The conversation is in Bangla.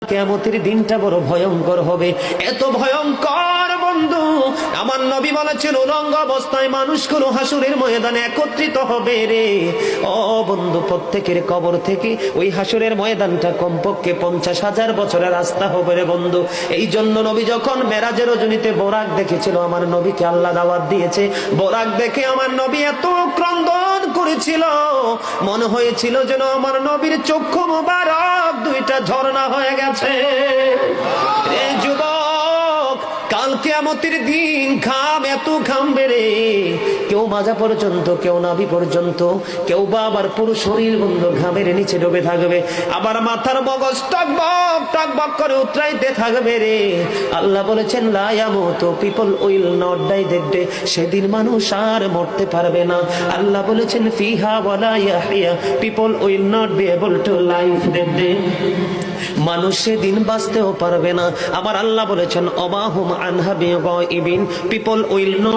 কিয়ামতের দিনটা বড় ভয়ঙ্কর হবে, এত ভয়ঙ্কর বন্ধু। আমার নবী বলেছেন উলঙ্গ অবস্থায় মানুষগুলো হাসুরের ময়দানে একত্রিত হবে রে। ও বন্ধু, প্রত্যেকের কবর থেকে ওই হাসুরের ময়দানটা কমপক্ষে 50,000 বছরের রাস্তা হবে রে বন্ধু। এই জন্য নবী যখন মেরাজের রজনীতে বোরাক দেখেছিল, আমার নবীকে আল্লাহ দাওয়াত দিয়েছে, বোরাক দেখে আমার নবী এত ক্রন্দন করেছিল, মনে হয়েছিল যেন আমার নবীর চক্ষু মুবারক দুইটা ঝর্ণা হয়ে গেছে। এই যুবক, কাল কিয়ামতের দিন ঘাম এত ঘামবে রে, কেউ মাজা পর্যন্ত, কেউ নাভি পর্যন্ত, কেউ বা আবার পুরো শরীর বন্ধু ঘামের নিচে ডুবে থাকবে, আবার মাথার মগজ টকবক টকবক করে উতরাইতে থাকবে রে। আল্লাহ বলেছেন লা ইয়ামুতু, পিপল উইল নট ডাই, দেখবে সেদিন মানুষ আর মরতে পারবে না। আল্লাহ বলেছেন ফিহা ওয়ালা ইয়াহইয়া, people will not be able to live, দেখবে মানুষ সেদিন বাঁচতেও পারবে না। আবার আল্লাহ বলেছেন অমাহুম আনহা বিগাইবিন, পিপল উইল নট